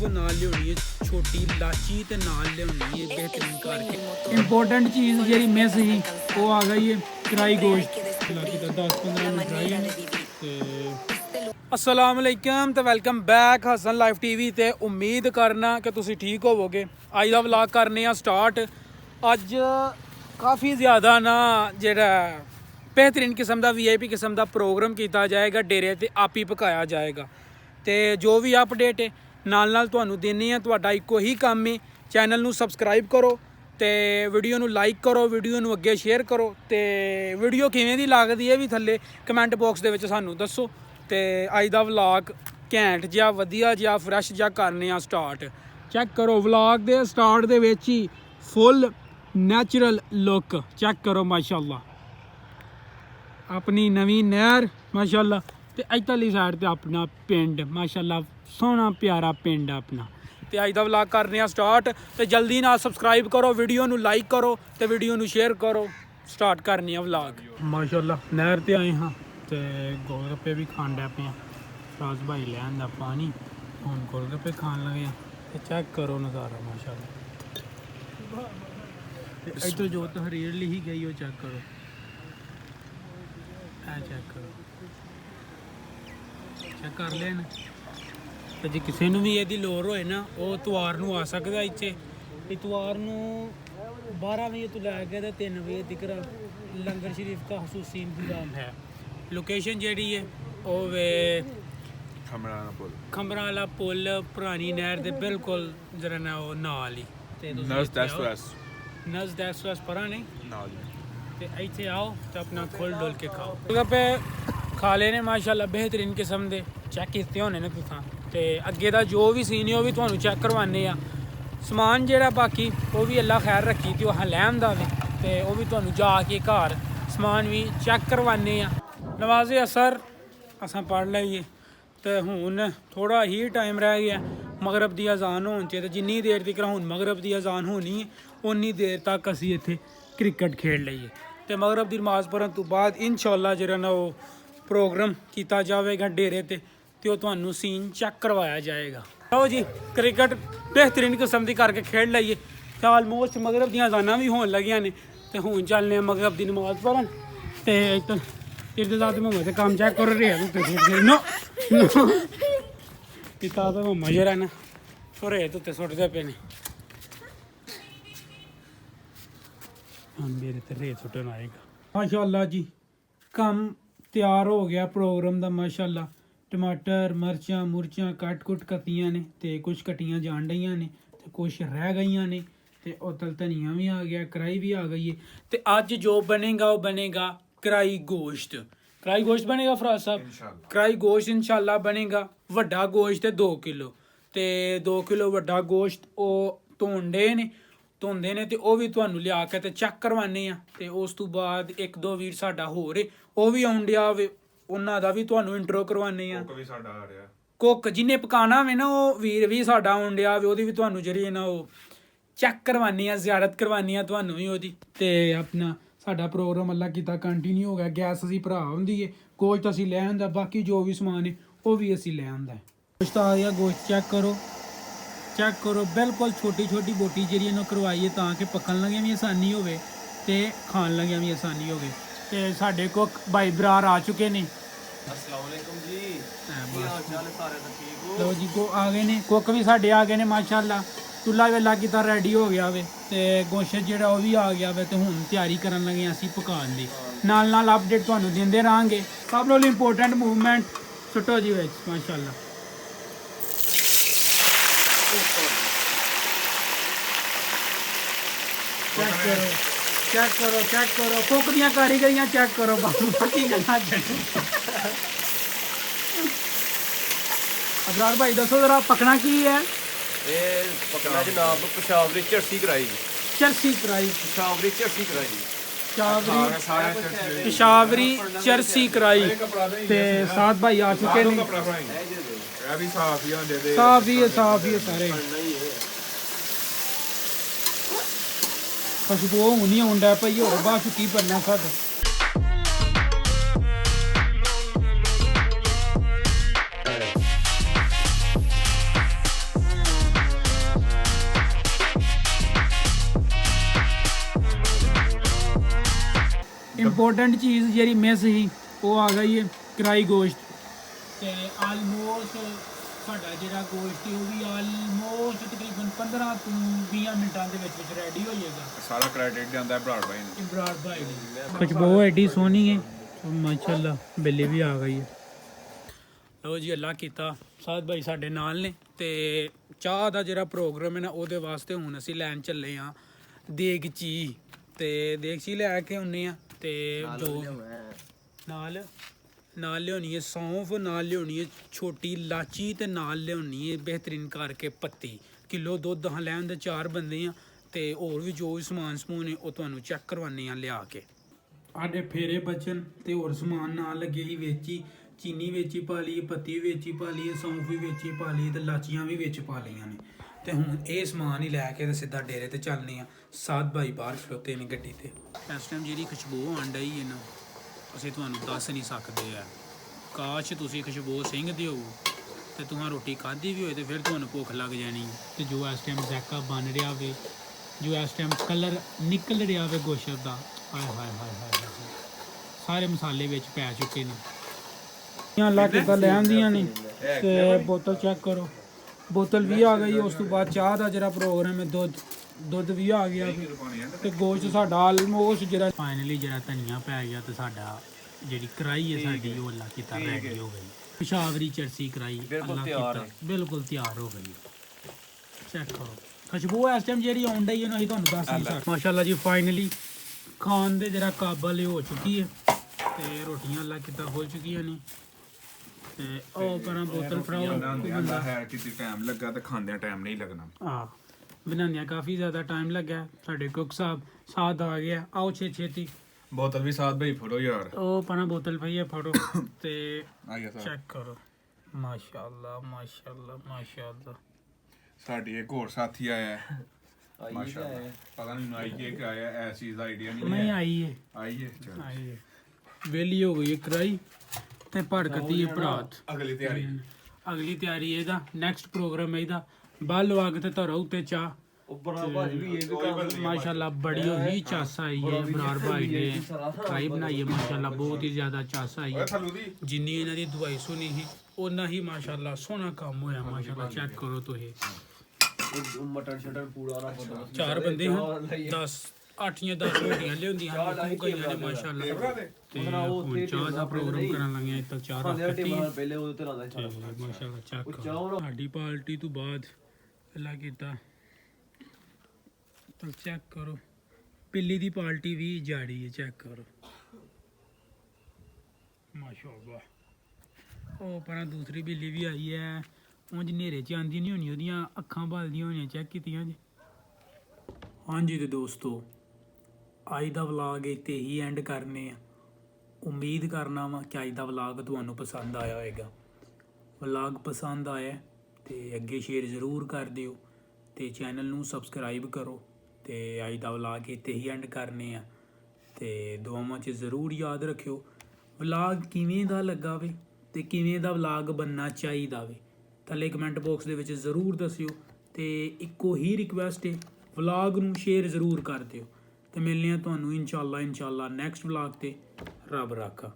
वो नाल लियानी है छोटी इलाची ते नाल लियानी है बेहतरीन करके। इंपॉर्टेंट चीज़ जी मिस ही वो आ गई है कढ़ाई गोश्त। बाकी तो 10-15 मिनट रह गए ते अस्सलाम वालेकुम ते welcome back Hasan Life TV ते उम्मीद करना कि तुसी ठीक होवोगे। अज दा व्लॉग करने आ स्टार्ट। अज काफ़ी ज़्यादा ना जेह्ड़ा बेहतरीन किस्म का VIP किस्म का प्रोग्राम किया जाएगा, डेरे ते आप ही पकाया जाएगा। तो जो भी अपडेट है नाल तुहानू देने हैं। तुहाडा इक्को ही काम है, चैनल नू सबसक्राइब करो तो वीडियो नू लाइक करो, वीडियो नू अगे शेयर करो तो वीडियो किवें दी लगदी है भी थल्ले कमेंट बॉक्स दे विच सानू दसो। तो अज दा व्लॉग घैंट जिहा वधिया जिहा फ्रैश जिहा करने आ स्टार्ट। चैक करो व्लॉग दे स्टार्ट दे विच ही फुल नैचुरल लुक चैक करो माशाअल्लाह। अपनी नवी नहर माशाअल्लाह ते इधरली साइड ते अपना पिंड माशाअल्लाह सोहना प्यारा पिंड अपना। तो अज दा व्लॉग करने आ स्टार्ट। तो जल्दी ना सबसक्राइब करो, वीडियो नू लाइक करो तो वीडियो नू शेयर करो। स्टार्ट करने आ व्लॉग माशाअल्लाह। नहर ते आए हाँ तो गोलगप्पे भी खान लग पे राज भाई ले आंदा पानी, हुण गोलगप्पे खान लगे तो चेक करो नज़ारा माशाअल्लाह। इधर जो तहरीर लिखी गई वो चेक करो, चेक करो, चेक कर लेन। तो जे किसी भी ये लोड़ होए ना वो इतवार नू आ सकता इत्थे। इतवार नू 12 बजे तो लैके 3 बजे तक लंगर शरीफ का खसूसी इंतजाम है। लोकेशन जी है वो वे खंबरा वाला पुल पुरानी नहर दे बिल्कुल जरा ना वो नाल ही नज़ एक्सप्रेस परा नहीं तो इत्थे आओ तो अपना खोल डोल के खाओ। पे खा लेने माशाल्लाह बेहतरीन किस्म दे चेक किए होने ने तुसां। तो अगे दा जो भी सीन है वो भी तुहानू चेक करवाने आ। समान जेह्ड़ा बाकी वो भी अल्लाह खैर रखी तो अह लैन दा वे ते वो भी तुहानू जाके घर समान भी चेक करवाने आ। नवाज़े असर असां पढ़ लईए तो हुण थोड़ा ही टाइम रह गया मगरब की अजान होने च। जिन्नी देर तक हुण मगरब की अजान होनी है उन्नी देर तक असीं इत्थे क्रिकेट खेल लईए। तो मगरब की नमाज पढ़न तो बाद इंशाअल्लाह जेह्ड़ा ना वो प्रोग्राम किया जाएगा डेरे ते तो तुहानू सीन चेक करवाया जाएगा। आओ जी क्रिकेट बेहतरीन किस्म की करके खेल लईए। तो आलमोस्ट मगरब दी अजानां भी होने लगियां ने तो हुण चलने मगरब की नमाज पढ़न। तो इर्द मोहम्मद से काम चेक करो रे नो पिता तो मोहम्मद जरा ना रे उत्ते सुटते पे ने मेरे ते रेत सुटन आएगा माशाअल्लाह जी। काम तैयार हो गया प्रोग्राम का माशाअल्लाह। टमाटर मिर्चां मुर्चां कट कुट कतियां ने तो कुछ कटियां जान डईयां ने तो कुछ रह गई ने तो उतल धनिया भी आ गया, कढ़ाई भी आ गई है। तो अज जो बनेगा वो बनेगा कढ़ाई गोश्त। कढ़ाई गोश्त बनेगा फराज साहब, कढ़ाई गोश्त इंशाल्लाह बनेगा। वड्डा गोश्त है 2 किलो तो 2 किलो वड्डा गोश्त वो धोंडे ने धोंदे ने तो वह भी तुहानू लिया के ते चेक करवाने आ। तो उस तो बाद 1-2 वीर साडा होर है वो भी आउण डिया वे, उन्हां दा भी तुहानू इंट्रो करवाने आ। कुक जिन्हें पकाना वे ना वो वीर भी साडा आउण डिया वे, ओहदी भी तुहानू जेहड़ी ना वो चेक करवानी आ, ज़ियारत करवानी आ तुहानू भी ओहदी। ते अपना साडा प्रोग्राम अल्लाह कीता कंटिन्यू हो गया। गैस असीं भरा हुंदी है, गोश्त असीं लै आंदा, बाकी जो भी समान है वो भी असीं लै आंदा है। गोश्त आ गया, गोश्त चेक करो चेक करो बिल्कुल छोटी छोटी बोटी जी करवाइए ताकि पकन लगे भी आसानी हो तो खान लगे भी आसानी हो। तो साढ़े कुक भाई बरार आ चुके ने। लो जी को आ गए ने, कुक भी साढ़े आ गए ने माशाअल्लाह। चुल्हा वेला किता रेडी हो गया वे तो गोश्त जेह्ड़ा वो भी आ गया वे तो हुण तैयारी करन लगे असीं पकान दी। नाल अपडेट तुहानू दिंदे रहांगे। सब नालों इंपोर्टेंट मूवमेंट सुट्टो जी विच माशाअल्लाह। चेक करो चेक करो चेक करो कुक दियां कारीगरियां चेक करो बाकी गल्लां अबरार भाई दसो जरा पकना की है? पकना जनाब पेशावरी चरसी कराई, चरसी कराई, पेशावरी चरसी कराई, पेशावरी चरसी कराई। ते साथ भाई आ चुके ने, साफ ही है सारे। खुशबू होनी होंडा भाई और बाद की बनना साढ़े। ਇੰਪੋਰਟੈਂਟ ਚੀਜ਼ ਜਿਹੜੀ ਮਿਸ ਸੀ ਉਹ ਆ ਗਈ ਹੈ ਕਰਾਈ ਗੋਸ਼ਤ ਤੇ ਆਲਮੋਸਟ ਸਾਡਾ ਜਿਹੜਾ ਗੋਸ਼ਤ ਹੈ ਉਹ ਵੀ ਆਲਮੋਸਟ ਤਕਰੀਬਨ 15 ਤੋਂ 20 ਮਿੰਟਾਂ ਦੇ ਵਿੱਚ ਰੈਡੀ ਹੋ ਜਾਏਗਾ। ਸਾਰਾ ਕ੍ਰੈਡਿਟ ਜਾਂਦਾ ਬਰਾੜ ਭਾਈ ਨੂੰ। ਇਮਰਾਨ ਭਾਈ ਦੀ ਖੁਸ਼ਬੂ ਐਡੀ ਸੋਹਣੀ ਹੈ ਮਾਸ਼ਾਅੱਲਾ। ਬਿੱਲੀ ਵੀ ਆ ਗਈ ਹੈ। ਲੋ ਜੀ ਅੱਲਾ ਕੀਤਾ ਸਾਦ ਭਾਈ ਸਾਡੇ ਨਾਲ ਨੇ ਤੇ ਚਾਹ ਦਾ ਜਿਹੜਾ ਪ੍ਰੋਗਰਾਮ ਹੈ ਨਾ ਉਹਦੇ ਵਾਸਤੇ ਹੁਣ ਅਸੀਂ ਲੈਣ ਚੱਲੇ ਆ ਦੇਗਚੀ ਤੇ ਦੇਗਚੀ ਲੈ ਕੇ ਆਉਨੇ ਆ ਤੇ ਜੋ ਨਾਲ ਲਿਆਉਣੀ ਹੈ ਸੌਂਫ, ਨਾਲ ਲਿਆਉਣੀ ਹੈ ਛੋਟੀ ਇਲਾਚੀ ਤੇ ਨਾਲ ਲਿਆਉਣੀ ਹੈ ਬਿਹਤਰੀਨ ਕਰਕੇ ਪੱਤੀ। ਕਿਲੋ ਦੁੱਧ ਹਾਂ ਲੈਣ ਦੇ 4 ਬੰਦੇ ਆ ਤੇ ਹੋਰ ਵੀ ਜੋ ਵੀ ਸਮਾਨ ਸਮੂਨ ਹੈ ਉਹ ਤੁਹਾਨੂੰ ਚੈੱਕ ਕਰਵਾਉਂਦੇ ਆ ਲਿਆ ਕੇ। ਸਾਡੇ ਫੇਰੇ ਬਚਨ ਤੇ ਹੋਰ ਸਮਾਨ ਨਾਲ ਲੱਗੇ ਹੀ ਵੇਚੀ, ਚੀਨੀ ਵਿੱਚ ਹੀ ਪਾ ਲਈ, ਪੱਤੀ ਵਿੱਚ ਹੀ ਪਾ ਲਈ, ਸੌਂਫ ਵੀ ਵਿੱਚ ਹੀ ਪਾ ਲਈ ਤੇ ਲਾਚੀਆਂ ਵੀ ਵਿੱਚ ਪਾ ਲਈਆਂ ਨੇ। ਤੇ ਹੁਣ ਇਹ ਸਮਾਨ ਹੀ ਲੈ ਕੇ ਤੇ ਸਿੱਧਾ ਡੇਰੇ ਤੇ ਚੱਲਨੇ ਆ। ਸਾਧ ਭਾਈ ਬਾਹਰ ਖਲੋਤੇ ਨੇ ਗੱਡੀ ਤੇ। ਇਸ ਟਾਈਮ ਜਿਹੜੀ ਖੁਸ਼ਬੂ ਆਣ ਡਈ ਹੈ ਨਾ ਅਸੀਂ ਤੁਹਾਨੂੰ ਦੱਸ ਨਹੀਂ ਸਕਦੇ ਆ। ਕਾਸ਼ ਤੁਸੀਂ ਖੁਸ਼ਬੂ ਸਿੰਘ ਦੇ ਹੋ ਤੇ ਤੁਹਾਂ ਰੋਟੀ ਖਾਧੀ ਵੀ ਹੋਏ ਤੇ ਫਿਰ ਤੁਹਾਨੂੰ ਭੁੱਖ ਲੱਗ ਜਾਣੀ। ਤੇ ਜੋ ਇਸ ਟਾਈਮ ਜ਼ੈਕਾ ਬਣ ਰਿਹਾ ਵੇ, ਜੋ ਇਸ ਟਾਈਮ ਕਲਰ ਨਿਕਲ ਰਿਹਾ ਵੇ ਗੋਸ਼ਤ ਦਾ, ਹਾਏ ਹਾਏ ਹਾਏ ਹਾਏ ਸਾਰੇ ਮਸਾਲੇ ਵਿੱਚ ਪੈ ਚੁੱਕੇ ਨੇ। ਅੱਲਾ ਕਿੱਦਾਂ ਲੈ ਆਉਂਦੀਆਂ ਨੇ ਤੇ ਬੋਤਲ ਚੈੱਕ ਕਰੋ, ਬੋਤਲ ਵੀ ਆ ਗਈ। ਉਸ ਤੋਂ ਬਾਅਦ ਚਾਹ ਦਾ ਜਿਹੜਾ ਪ੍ਰੋਗਰਾਮ ਹੈ ਦੁੱਧ ਵੀ ਆ ਗਿਆ ਤੇ ਗੋਸ਼ਤ ਸਾਡਾ ਆਲਮੋਸਟ ਜਿਹੜਾ ਫਾਈਨਲੀ ਜਿਹੜਾ ਧਨੀਆ ਪੈ ਗਿਆ ਤੇ ਸਾਡਾ ਜਿਹੜੀ ਕੜਾਈ ਹੈ ਸਾਡੀ ਉਹ ਅੱਲਾ ਕੀਤਾ ਰੈਡੀ ਹੋ ਗਈ। ਪਿਸ਼ਾਵਰੀ ਚਰਸੀ ਕੜਾਈ ਅੱਲਾ ਕੀਤਾ ਬਿਲਕੁਲ ਤਿਆਰ ਹੋ ਗਈ। ਚੈੱਕ ਕਰੋ ਖੁਸ਼ਬੂ ਇਸ ਟਾਈਮ ਜਿਹੜੀ ਆਉਣ ਡਈ ਹੈ ਨਾ ਅਸੀਂ ਤੁਹਾਨੂੰ ਦੱਸ ਨਹੀਂ ਸਕਦੇ। ਮਾਸ਼ਾਅੱਲਾ ਜੀ ਫਾਈਨਲੀ ਖਾਣ ਦੇ ਜਿਹੜਾ ਕਾਬਲ ਹੋ ਚੁੱਕੀ ਹੈ ਤੇ ਰੋਟੀਆਂ ਅੱਲਾ ਕਿੱਦਾਂ ਖੁੱਲ ਚੁੱਕੀਆਂ ਨੇ ਤੇ ਉਹ ਪਰਾਂ ਬੋਤਲ ਫੜਾਓ। ਬੰਦਾ ਹੈ ਕਿਤੇ ਟਾਈਮ ਲੱਗਾ ਤੇ ਖਾਂਦਿਆਂ ਟਾਈਮ ਨਹੀਂ ਲੱਗਣਾ। ਬਣਾਉਂਦਿਆਂ ਕਾਫੀ ਜ਼ਿਆਦਾ ਟਾਈਮ ਲੱਗਾ। ਸਾਡੇ ਕੁੱਕ ਸਾਹਿਬ ਸਾਥ ਆ ਗਿਆ। ਆਓ ਛੇਤੀ ਬੋਤਲ ਵੀ ਸਾਥ ਭਾਈ ਫੜੋ ਯਾਰ। ਉਹ ਪਰਾਂ ਬੋਤਲ ਪਈ ਹੈ ਫੜੋ ਤੇ ਆਇਆ ਸਾਥ ਚੈੱਕ ਕਰੋ। ਮਾਸ਼ਾਅੱਲਾ ਮਾਸ਼ਾਅੱਲਾ ਮਾਸ਼ਾਅੱਲਾ। ਸਾਡੀ ਇੱਕ ਹੋਰ ਸਾਥੀ ਆਇਆ ਹੈ ਮਾਸ਼ਾਅੱਲਾ। ਪਤਾ ਨਹੀਂ ਆਈ ਕਿ ਆਇਆ ਐਸ ਚੀਜ਼ ਦਾ ਆਈਡੀਆ ਨਹੀਂ ਹੈ। ਆਈ ਹੈ ਵੇਲੀ ਹੋ ਗਈ ਹੈ ਕਰਾਈ ਤੇ ਭੜਕਦੀ ਹੈ ਭਰਾਤ। ਅਗਲੀ ਤਿਆਰੀ ਇਹਦਾ ਨੈਕਸਟ ਪ੍ਰੋਗਰਾਮ ਹੈ ਇਹਦਾ ਬਾਲ ਵਾਗ ਤੇ ਧਰੋ ਉੱਤੇ ਚਾਹ ਮਾਸ਼ਾਅੱਲਾ ਬੜੀ ਹੀ ਚਾਸ ਆਈ ਹੈ। ਇਮਰਾਨ ਭਾਈ ਨੇ ਕੜਾਈ ਬਣਾਈ ਹੈ ਮਾਸ਼ਾਅੱਲਾ ਬਹੁਤ ਹੀ ਜ਼ਿਆਦਾ ਚਾਸ ਆਈ ਹੈ। ਜਿੰਨੀ ਇਹਨਾਂ ਦੀ ਦਵਾਈ ਸੁਣੀ ਸੀ ਉਨਾ ਹੀ ਮਾਸ਼ਾਅੱਲਾ ਸੋਹਣਾ ਕੰਮ ਹੋਇਆ ਮਾਸ਼ਾਅੱਲਾ। ਚੈੱਕ ਕਰੋ ਤੁਸੀਂ ਮਟਨ ਸ਼ਟਨ ਪੂਰਾ 4 ਬੰਦੇ ਹਨ 10 8 ਜਾਂ 10 ਰੋਟੀਆਂ ਲਿਆਉਂਦੀਆਂ ਹਨ ਕਈਆਂ ਨੇ ਮਾਸ਼ਾਅੱਲਾ। ਤੇ ਹੁਣ ਚਾਹ ਦਾ ਪ੍ਰੋਗਰਾਮ ਕਰਨ ਲੱਗੇ ਇੱਥੇ ਚਾਹ ਰੱਖਤੀ ਪਹਿਲੇ ਉਹਦੇ ਤੇ ਲਾਦਾ ਮਾਸ਼ਾਅੱਲਾ। ਚੈੱਕ ਕਰੋ ਸਾਡੀ ਪਾਰਟੀ ਤੋਂ ਬਾਅਦ ਅੱਲਾ ਕੀਤਾ ਤਾਂ ਚੈੱਕ ਕਰੋ ਪਿੱਲੀ ਦੀ ਪਾਰਟੀ ਵੀ ਜਾੜੀ ਹੈ। ਚੈੱਕ ਕਰੋ ਮਾਸ਼ਾਅੱਲਾ। ਉਹ ਪਰਾਂ ਦੂਸਰੀ ਬਿੱਲੀ ਵੀ ਆਈ ਹੈ। ਉਂਝ ਹਨੇਰੇ 'ਚ ਆਉਂਦੀ ਨਹੀਂ ਹੋਣੀ, ਉਹਦੀਆਂ ਅੱਖਾਂ ਭਲਦੀਆਂ ਹੋਣੀਆਂ। ਚੈੱਕ ਕੀਤੀਆਂ ਜੀ। ਹਾਂਜੀ ਤੇ ਦੋਸਤੋ ਅੱਜ ਦਾ ਵਲੌਗ ਇੱਥੇ ਹੀ ਐਂਡ ਕਰਨੇ ਆ। ਉਮੀਦ ਕਰਨਾ ਵਾ ਕਿ ਅੱਜ ਦਾ ਵਲੌਗ ਤੁਹਾਨੂੰ ਪਸੰਦ ਆਇਆ ਹੋਵੇਗਾ। ਵਲੌਗ ਪਸੰਦ ਆਇਆ ਤੇ ਅੱਗੇ ਸ਼ੇਅਰ ਜ਼ਰੂਰ ਕਰ ਦਿਓ ਤੇ ਚੈਨਲ ਨੂੰ ਸਬਸਕ੍ਰਾਈਬ ਕਰੋ। ਤੇ ਅੱਜ ਦਾ ਵਲੌਗ ਇੱਥੇ ਹੀ ਐਂਡ ਕਰਨੇ ਆ ਤੇ ਦੁਆਵਾਂ 'ਚ ਜ਼ਰੂਰ ਯਾਦ ਰੱਖਿਓ ਵਲੌਗ ਕਿਵੇਂ ਦਾ ਲੱਗਾ ਵੇ ਤੇ ਕਿਵੇਂ ਦਾ ਵਲੌਗ ਬਣਨਾ ਚਾਹੀਦਾ ਵੇ। ਥੱਲੇ ਕਮੈਂਟ ਬਾਕਸ ਦੇ ਵਿੱਚ ਜ਼ਰੂਰ ਦੱਸਿਓ ਤੇ ਇੱਕੋ ਹੀ ਰਿਕੁਐਸਟ ਹੈ ਵਲੌਗ ਨੂੰ ਸ਼ੇਅਰ ਜ਼ਰੂਰ ਕਰ ਦਿਓ ਤੇ ਮਿਲਨੇ ਆ ਤੁਹਾਨੂੰ ਇਨਸ਼ਾਅੱਲਾ ਨੈਕਸਟ ਵਲੌਗ ਤੇ। ਰੱਬ ਰਾਖਾ।